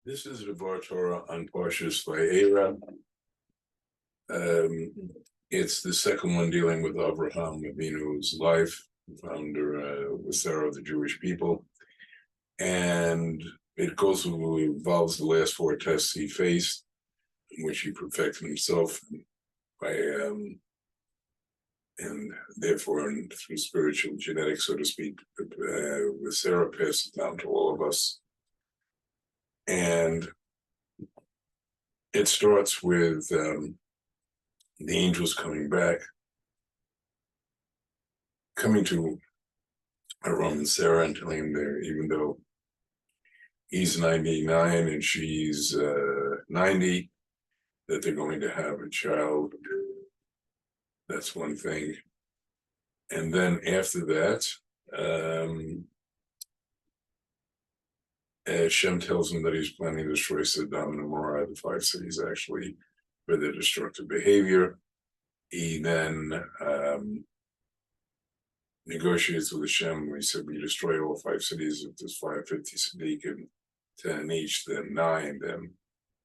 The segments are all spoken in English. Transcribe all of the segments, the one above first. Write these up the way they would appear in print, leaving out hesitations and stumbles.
This is the Var Torah on Parashat Vayeira. It's the second one dealing with Abraham Avinu's life, founder with Sarah of the Jewish people, and it involves the last four tests he faced, in which he perfected himself by and therefore through spiritual genetics, so to speak, with Sarah passed it down to all of us. And it starts with the angels coming to Abraham and Sarah and telling them even though he's 99 and she's 90, that they're going to have a child. That's one thing. And then after that, Shem tells him that he's planning to destroy Sodom and Gomorrah, the 5 cities actually, for their destructive behavior. He then negotiates with Hashem. We said we destroy all 5 cities. If there's 550 Siddiqim, 10 each, then 9, then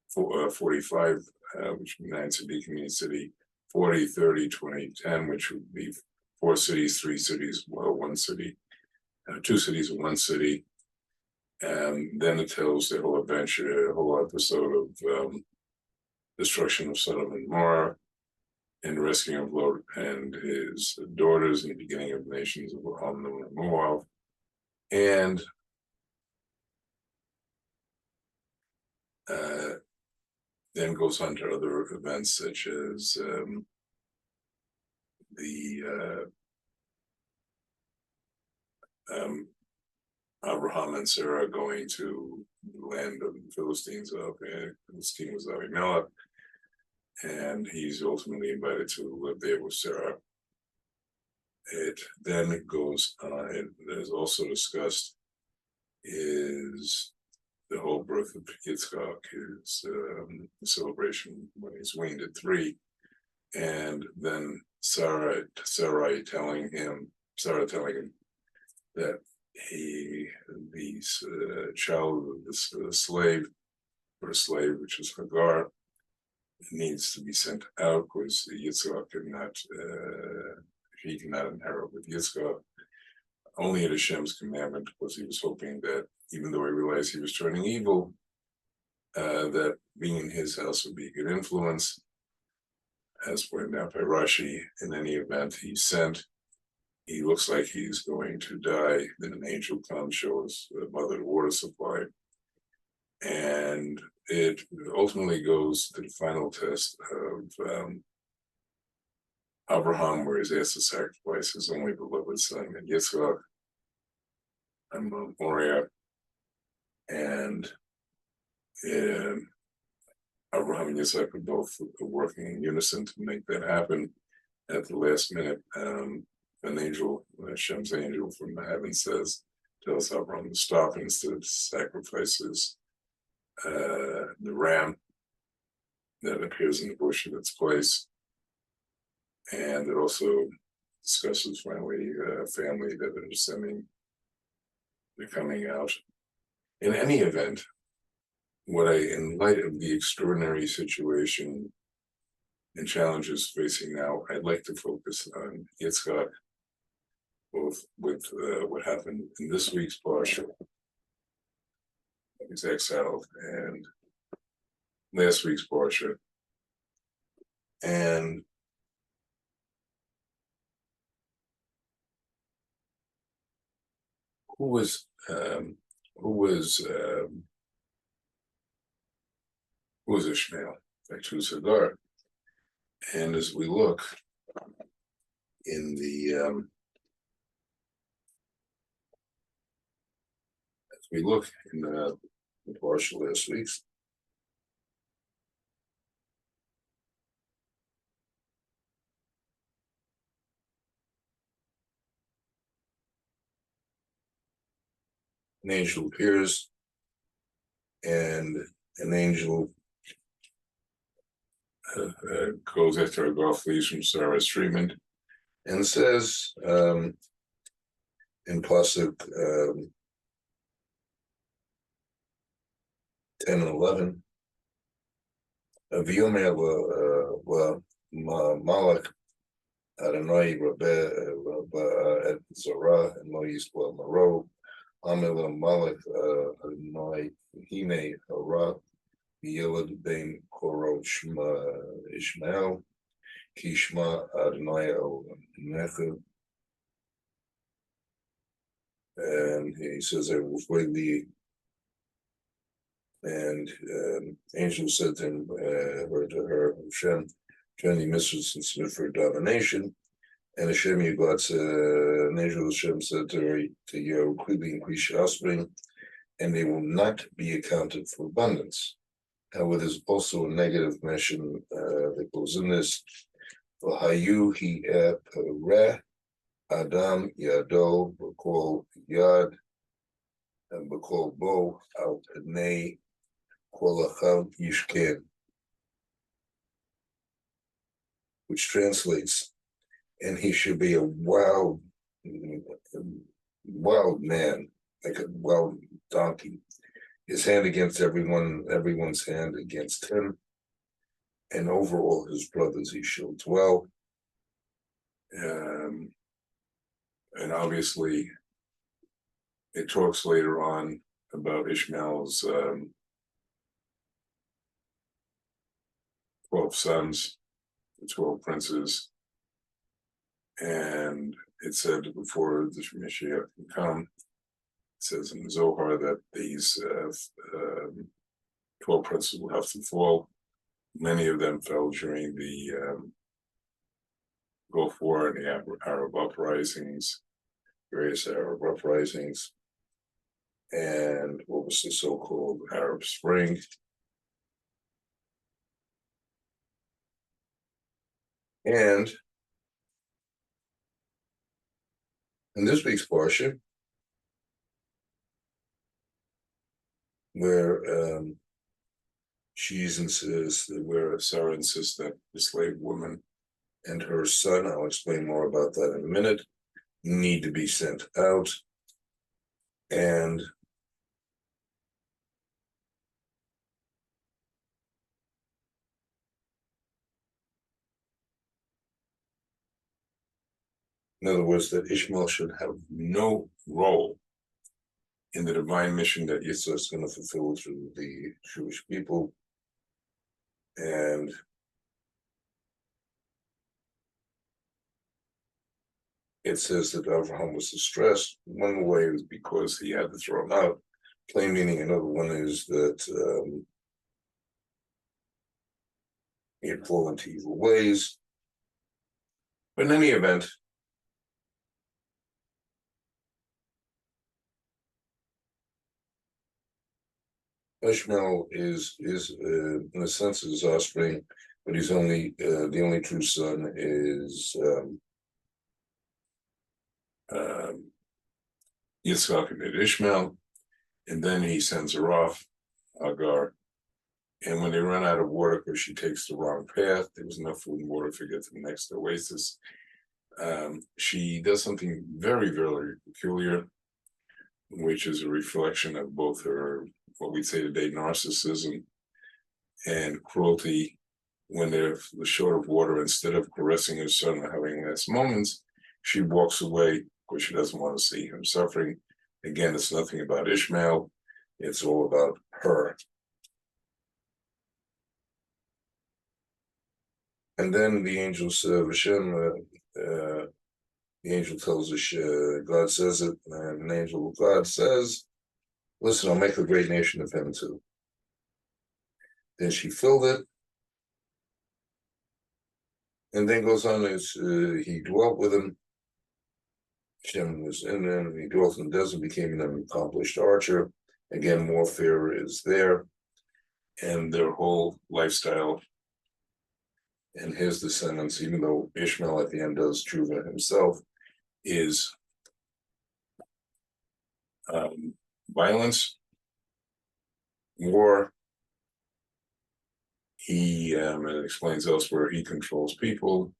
45, which would be 9 Siddiqim in each city, 40, 30, 20, 10, which would be 4 cities, 3 cities, 1 city, 2 cities and 1 city. And then it tells the whole adventure, a whole episode of destruction of Sodom and Gomorrah, and rescuing of Lot and his daughters, and the beginning of nations of Ammon and Moab, and then goes on to other events such as Abraham and Sarah going to the land of the Philistines whose king was Abimelech, and he's ultimately invited to live there with Sarah. It then goes on, it is also discussed is the whole birth of Yitzchak, his celebration when he's weaned at 3, and then Sarah telling him that the child of this slave, which is Hagar, needs to be sent out because Yitzchak he cannot inherit with Yitzchak, only at Hashem's commandment, because he was hoping that even though he realized he was turning evil, that being in his house would be a good influence. As pointed out by Rashi, in any event, he's sent. He looks like he's going to die. Then an angel comes, shows the mother the water supply. And it ultimately goes to the final test of Abraham, where he's asked to sacrifice his only beloved son, and Yitzchak, and Moriah. And Abraham and Yitzchak are both working in unison to make that happen. At the last minute, an angel, Hashem's angel from the heavens tells Abraham to stop, and instead sacrifices the ram that appears in the bush in its place. And it also discusses finally a family that they're coming out. In any event, in light of the extraordinary situation and challenges facing now, I'd like to focus on Yitzchak, both with what happened in this week's parsha, he's exiled, and last week's parsha, and who was Ishmael, by choose Hagar. And as we look in the parsha last week, an angel appears, and an angel goes after Hagar, flees from Sarah's treatment, and says in Pasuk 10 and 11. V'yomer Malach Adonai Rabbe et Zorah and Lo Yisrael Maro Amel Malach Adonai Hine Hara Yelad Ben Koro Shema Ishmael Kishma Adonai El Necha. And he says, I will fight thee. And angel said to him, to her, Hashem, turn the mistress and submit for domination. And Hashem, your God, an angel of Hashem said to her, to you, quickly increase your offspring, and they will not be accounted for abundance. However, there's also a negative mention that goes in this. V'hayu hi pereh Adam Yado B'kol Yad and B'kol Bo Al Pnei Kol Achav Yishken, which translates, and he should be a wild man, like a wild donkey. His hand against everyone's hand against him, and over all his brothers he shall dwell. And obviously, it talks later on about Ishmael's 12 sons, the 12 princes, and it said before the Mashiach can come, it says in the Zohar that these 12 princes will have to fall. Many of them fell during the Gulf War and the Arab uprisings, various Arab uprisings, and what was the so-called Arab Spring. And in this week's Parsha, where where Sarah insists that the slave woman and her son, I'll explain more about that in a minute, need to be sent out. And in other words, that Ishmael should have no role in the divine mission that Yitzhak is going to fulfill through the Jewish people. And it says that Abraham was distressed. One way is because he had to throw him out. Plain meaning, another one is that he had fallen to evil ways. But in any event, Ishmael is in a sense his offspring, but he's only the only true son is Yitzchak and Ishmael, and then he sends her off, Hagar. And when they run out of water because she takes the wrong path, there was enough food and water to get to the next oasis. She does something very, very peculiar, which is a reflection of both her, what we'd say today, narcissism and cruelty. When they're short of water, instead of caressing her son or having last moments, she walks away because she doesn't want to see him suffering. Again, it's nothing about Ishmael. It's all about her. And then the angel Hashem, the angel tells us, God says it, and an angel of God says, listen, I'll make a great nation of him too. Then she filled it, and then goes on as he dwelt with him. Hashem was in him, and he dwelt in the desert, became an accomplished archer. Again, warfare is there, and their whole lifestyle and his descendants, even though Ishmael at the end does tshuva himself, is violence, war. He it explains elsewhere, he controls people,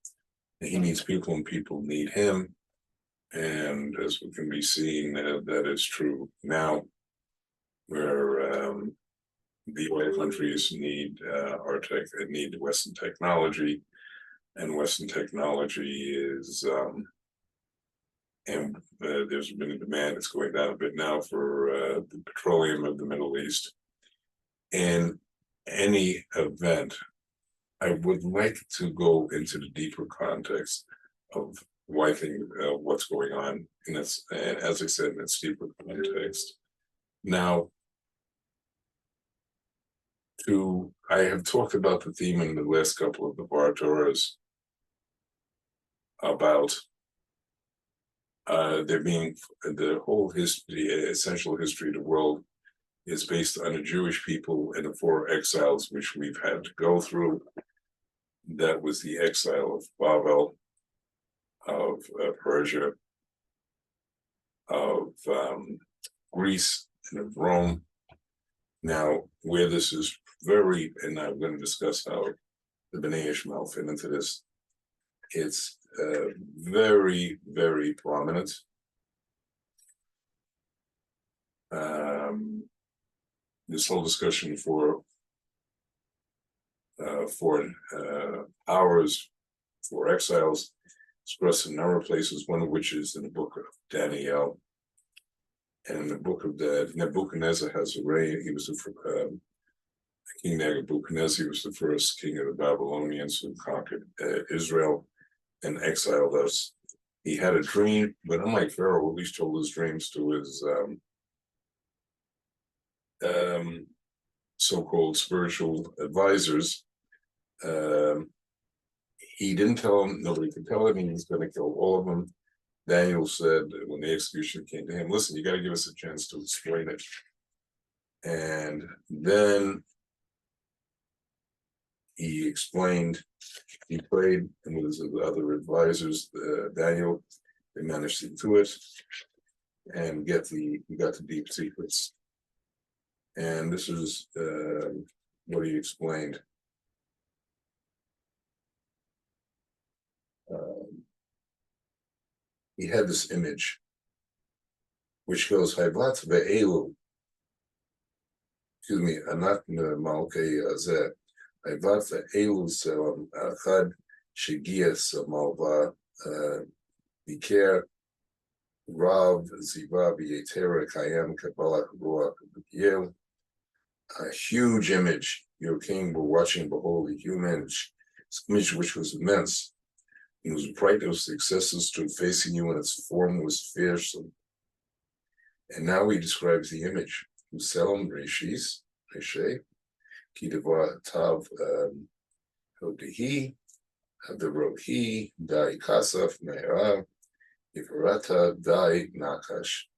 he needs people and people need him. And as we can be seen, that is true now, where the oil countries need need Western technology, and Western technology is there's been a demand that's going down a bit now for the petroleum of the Middle East. In any event, I would like to go into the deeper context of why what's going on, and as I said, in its deeper context. Now, I have talked about the theme in the last couple of the Bar Torahs about there being the whole history, essential history of the world is based on the Jewish people and the 4 exiles which we've had to go through. That was the exile of Babel, of Persia, of Greece, and of Rome. Now, where this is and I'm going to discuss how the Bnei Ishmael fit into this, it's very, very prominent. This whole discussion for hours for exiles expressed in a number of places, one of which is in the book of Daniel. And in the book of Nebuchadnezzar has a reign. He was King Nebuchadnezzar was the first king of the Babylonians who conquered Israel and exiled us. He had a dream, but unlike Pharaoh, who at least told his dreams to his so-called spiritual advisors, he didn't tell them, nobody could tell him he was going to kill all of them. Daniel said when the execution came to him, listen, you got to give us a chance to explain it. And then he explained, he prayed, and with his other advisors, Daniel, they managed to do it and got the deep secrets. And this is what he explained. He had this image which goes, Hayvat ve'elu, excuse me, Anak Malkei Azeh, Hayvat ve'elu Selam Achad Shegias Malva Biker Rav Ziva B'Yetera Kayam Kabbalah Ruach B'Yel. A huge image. Your king were watching, behold, a human image which was immense. It was bright, it was successive, stood facing you, and its form was fearsome. And now he describes the image. Uselam Reshis, Reshe, Kidava Tav Hodehi, Hadarohi, Dai Kasaf, Me'erav, Ivarata, Dai Nakash.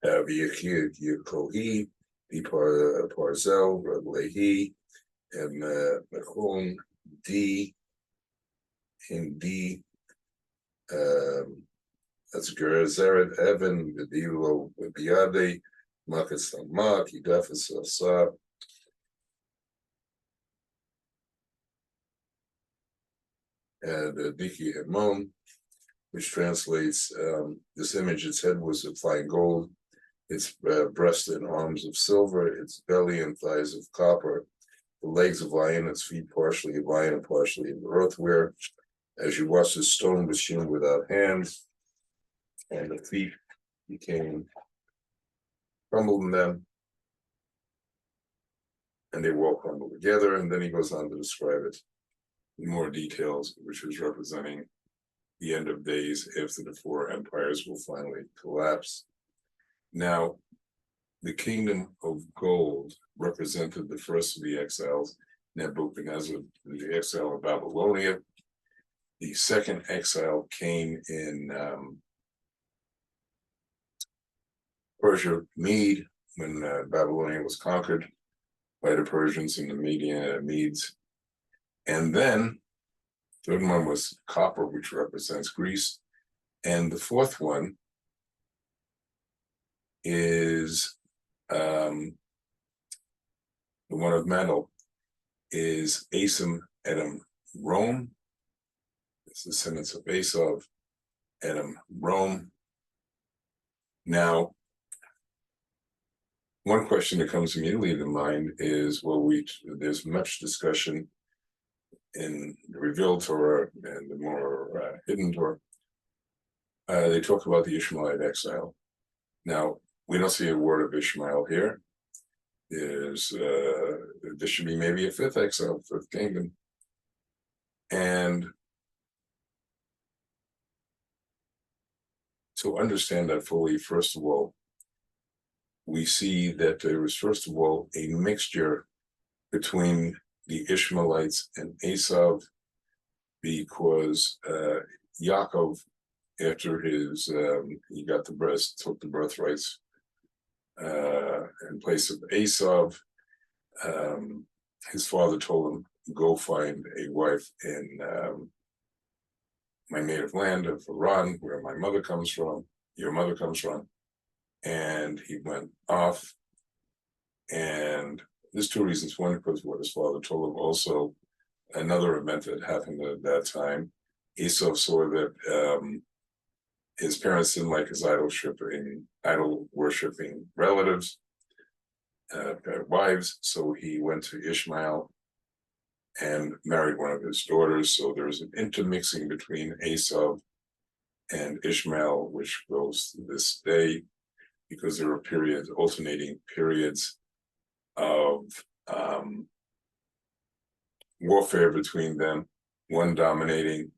V'yachir Yekohi, Parzel, Lehi, and Mechon, D, in D, that's Gerazeret, Evan, Vidilo, Biade, Makas Tamak, Idafas Asa, and Diki Hemon, which translates this image. Its head was of fine gold, its breast and arms of silver, its belly and thighs of copper, the legs of iron, its feet partially of iron and partially of earthenware. As you watch, the stone was hewn without hands, and the feet became crumbled in them, and they all crumbled together. And then he goes on to describe it in more details, which is representing the end of days after the 4 empires will finally collapse. Now, the kingdom of gold represented the first of the exiles, Nebuchadnezzar, the exile of Babylonia. The second exile came in Persia, Mede, when Babylonia was conquered by the Persians and the Medes. And then the third one was copper, which represents Greece. And the fourth one is the one of metal, is Asum Edom, Rome. It's the descendants of Esav, Edom, Rome. Now, one question that comes immediately to mind is, well, there's much discussion in the revealed Torah and the more hidden Torah. They talk about the Ishmaelite exile. Now, we don't see a word of Ishmael here. There should be maybe a fifth exile, fifth kingdom. And to understand that fully, first of all, we see that there was, first of all, a mixture between the Ishmaelites and Esav, because Yaakov, after he got took the birthrights in place of Esav, his father told him, go find a wife in my native land of Iran, where my mother comes from, your mother comes from. And he went off, and there's two reasons. One, because what his father told him. Also, another event that happened at that time, Esau saw that his parents didn't like his idol worshiping relatives, wives, so he went to Ishmael and married one of his daughters. So there's an intermixing between Esau and Ishmael, which goes to this day, because there are alternating periods of warfare between them, one dominating.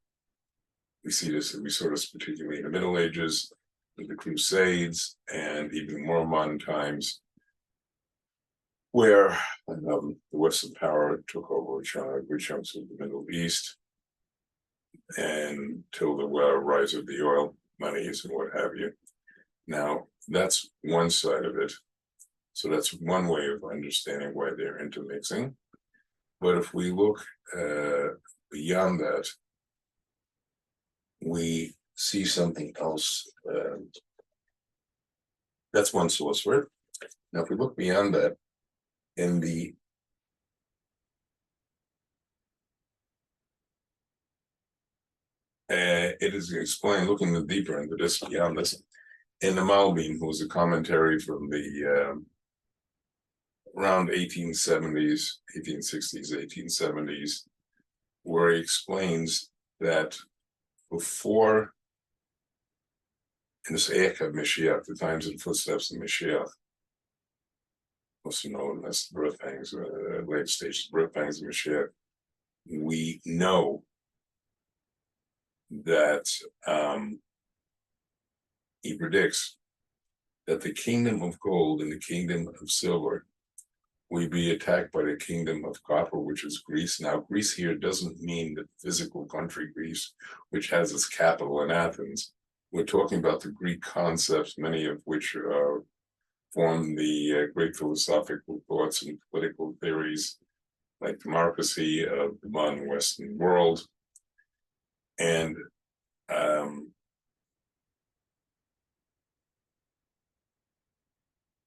We saw this particularly in the Middle Ages, with the Crusades, and even more modern times, where the Western power took over good chunks of the Middle East, and till the rise of the oil monies and what have you. Now, that's one side of it. So that's one way of understanding why they're intermixing. But if we look beyond that, we see something else. That's one source for it. Now, if we look beyond that, it is explained, looking deeper into this, beyond this, in the Malbim, who was a commentary from the around 1870s, 1860s, 1870s, where he explains that before, in this Eika Mashiach, the times and footsteps of Mashiach, also known as the birth pangs, late stages of birth pangs of Mashiach, we know that he predicts that the kingdom of gold and the kingdom of silver will be attacked by the kingdom of copper, which is Greece. Now, Greece here doesn't mean the physical country Greece, which has its capital in Athens. We're talking about the Greek concepts, many of which form the great philosophical thoughts and political theories, like democracy of the modern Western world. And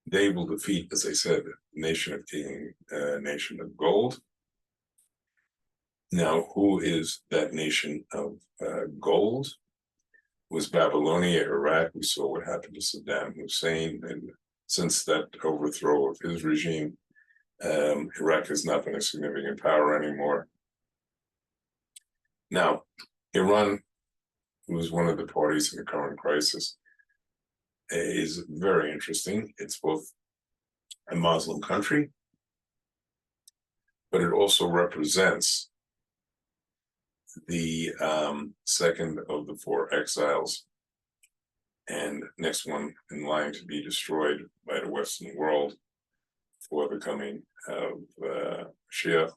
they will defeat, as I said, nation of gold. Now, who is that nation of gold? It was Babylonia, Iraq. We saw what happened to Saddam Hussein, and since that overthrow of his regime, Iraq has not been a significant power anymore. Now, Iran, who is one of the parties in the current crisis, is very interesting. It's both a Muslim country, but it also represents the second of the four exiles, and next one in line to be destroyed by the Western world for the coming of Shia.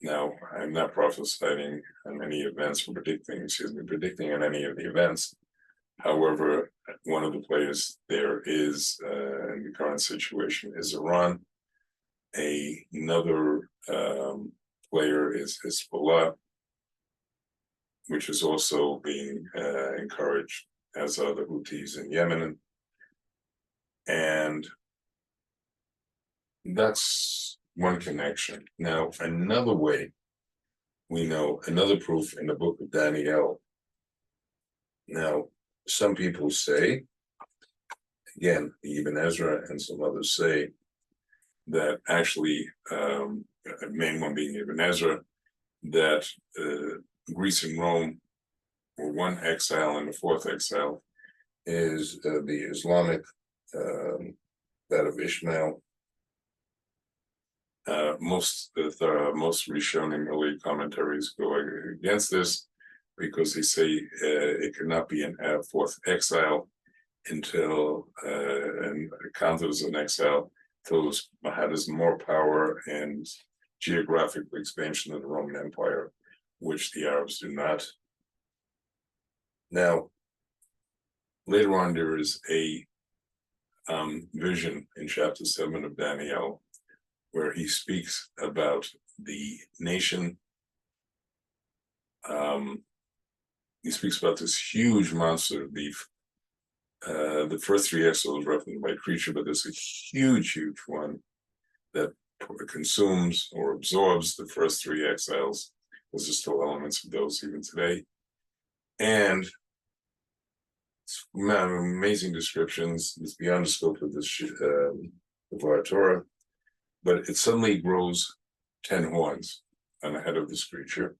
Now, I'm not prophesying on any events or predicting on any of the events. However, one of the players there is, in the current situation, is Iran. Another player is Hezbollah, which is also being encouraged, as are the Houthis in Yemen. And that's one connection. Now, another way we know another proof in the book of Daniel. Now, some people say, again, Ibn Ezra and some others say, that actually, the main one being Ibn Ezra, that Greece and Rome were one exile, and the fourth exile is the Islamic, that of Ishmael. Most Rishonim early commentaries go against this because they say it could not be a fourth exile until and counted as an exile until it had more power and geographical expansion of the Roman Empire, which the Arabs do not. Now, later on, there is a vision in chapter 7 of Daniel where he speaks about the nation. He speaks about this huge monster, the first three exiles referenced by creature, but there's a huge one that consumes or absorbs the first three exiles. Those are still elements of those even today. And it's amazing descriptions. It's beyond the scope of this the Torah, but it suddenly grows 10 horns on the head of this creature.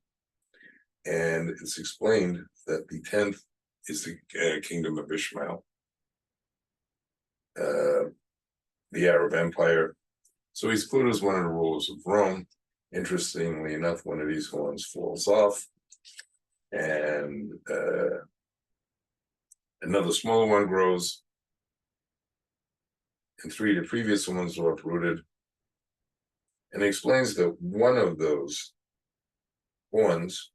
And it's explained that the 10th is the kingdom of Ishmael, the Arab Empire. So he's put as one of the rulers of Rome. Interestingly enough, one of these horns falls off, and another smaller one grows, and three of the previous ones were uprooted. And he explains that one of those horns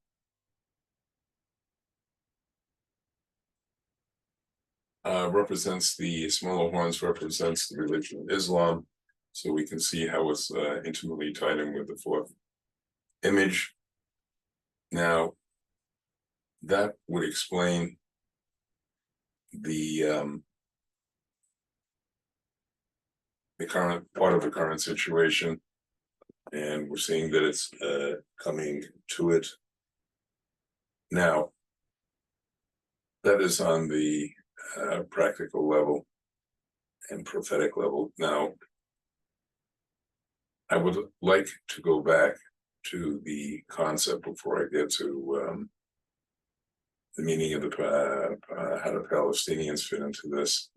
represents the smaller horns, represents the religion of Islam. So we can see how it's intimately tied in with the fourth image. Now, that would explain the current part of the current situation, and we're seeing that it's coming to it now. That is on the practical level and prophetic level. Now, I would like to go back to the concept before I get to the meaning of the how the Palestinians fit into this.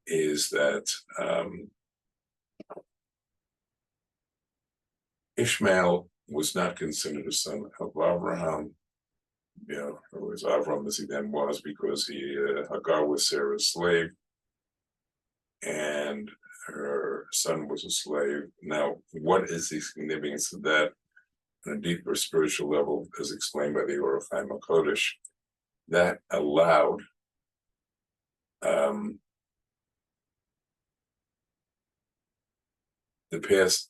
Is that Ishmael was not considered a son of Abraham. You know, it was Avram as he then was, because Hagar was Sarah's slave, and her son was a slave. Now, what is the significance of that on a deeper spiritual level, as explained by the Orach Chaim HaKodesh? That allowed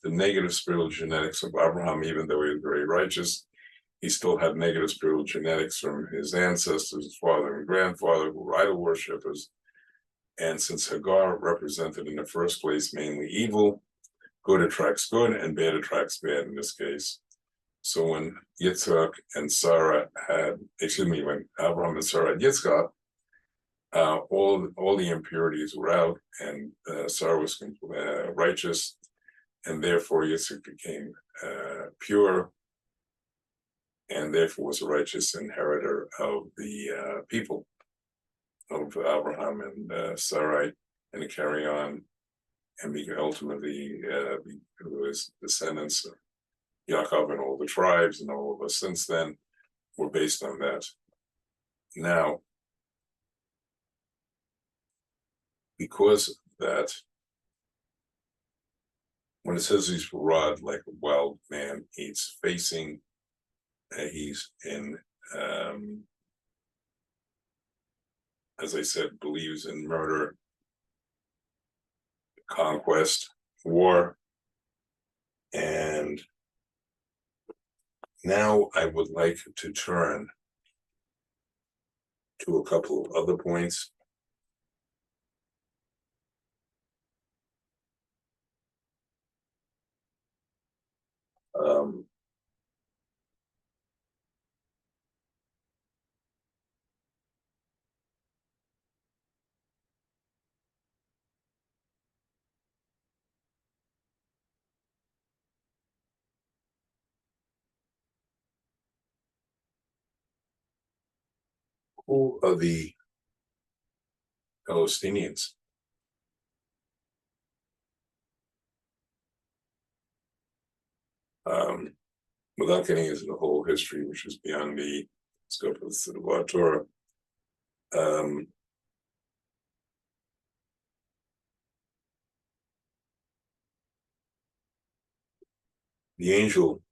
the negative spiritual genetics of Abraham. Even though he was very righteous, he still had negative spiritual genetics from his ancestors, his father and grandfather, who were idol worshippers. And since Hagar represented in the first place mainly evil, good attracts good and bad attracts bad in this case. So when Yitzhak and Sarah when Abraham and Sarah had Yitzhak, all the impurities were out, and Sarah was righteous, and therefore Yitzhak became pure, and therefore was a righteous inheritor of the people of Abraham and Sarai, and to carry on and be ultimately his descendants of Yaakov, and all the tribes and all of us since then were based on that. Now, because of that, when it says he's rod like a wild man, he's facing, he's in, as I said, believes in murder, conquest, war. And now I would like to turn to a couple of other points. Who are the Palestinians? Without getting into the whole history, which is beyond the scope of the Torah, the angel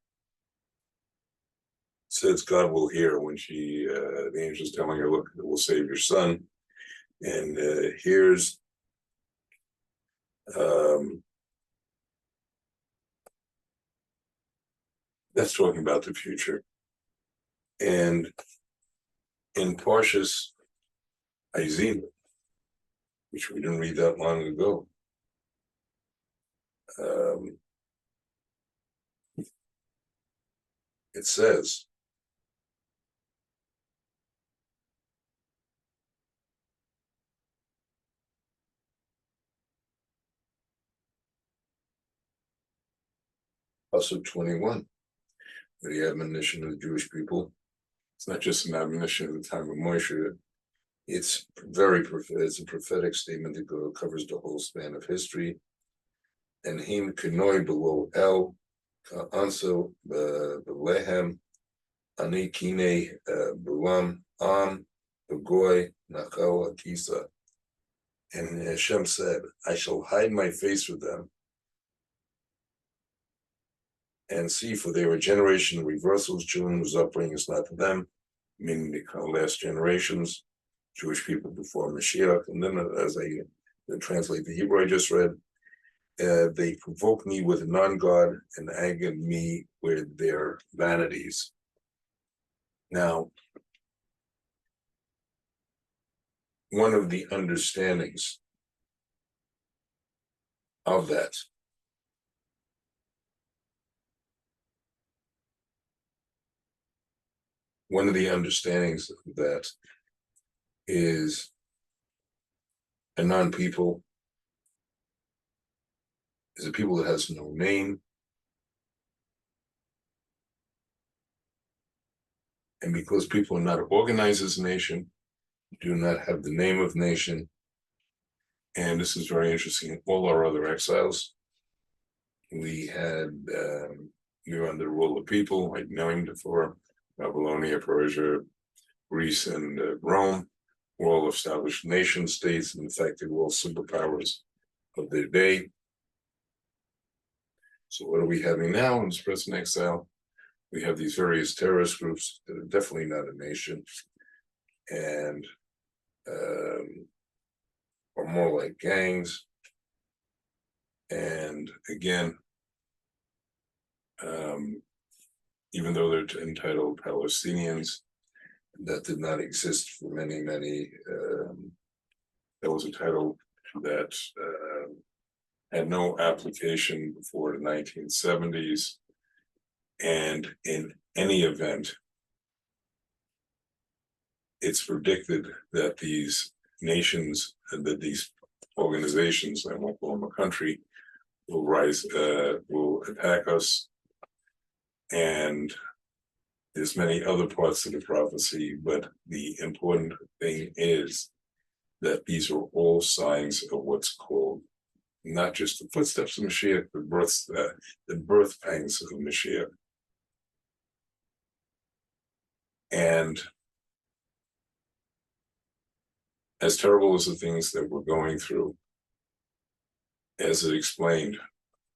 says God will hear when the angel's telling her, look, it will save your son. And here's that's talking about the future. And in Parshas Vayeira, which we didn't read that long ago, it says, also 21, the admonition of the Jewish people. It's not just an admonition at the time of Moshe. It's a prophetic statement that covers the whole span of history. And him kenoi below el anso belehem ani kine bulam am begoy nachal akisa. And Hashem said, I shall hide my face with them and see, for they were a generation of reversals, children whose upbringing is not to them, meaning the last generations, Jewish people before Mashiach. And then as I translate the Hebrew I just read, they provoke me with non-God and angered me with their vanities. Now, one of the understandings of that is a non-people is a people that has no name. And because people are not organized as a nation, do not have the name of nation, and this is very interesting, in all our other exiles, we were under the rule of people, like named for Babylonia, Persia, Greece, and Rome, were all established nation states, and in fact, they were all superpowers of their day. So what are we having now in this present exile? We have these various terrorist groups that are definitely not a nation, and are more like gangs. And again, even though they're entitled Palestinians, that did not exist for many. That was a title that had no application before the 1970s. And in any event, it's predicted that these nations, that these organizations, I won't call them a country, will attack us. And there's many other parts of the prophecy, but the important thing is that these are all signs of what's called not just the footsteps of Mashiach, the birth pangs of Mashiach. And as terrible as the things that we're going through, as it explained,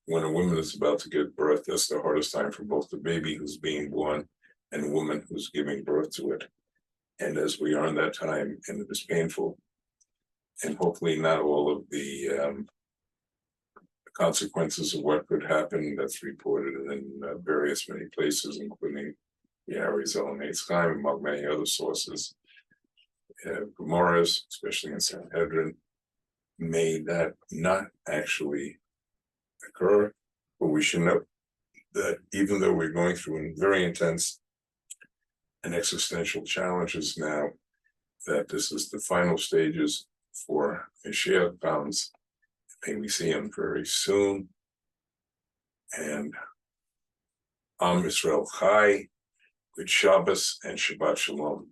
when a woman is about to give birth, that's the hardest time for both the baby who's being born and the woman who's giving birth to it. And as we are in that time, and it is painful, and hopefully not all of the consequences of what could happen that's reported in various many places, including the Arizona Nate's time, among many other sources, Gemara's, especially in Sanhedrin, may that not actually occur. But we should note that even though we're going through very intense and existential challenges now, that this is the final stages for Mashiach comes. May we see him very soon. And Am Yisrael Chai, good Shabbos and Shabbat Shalom.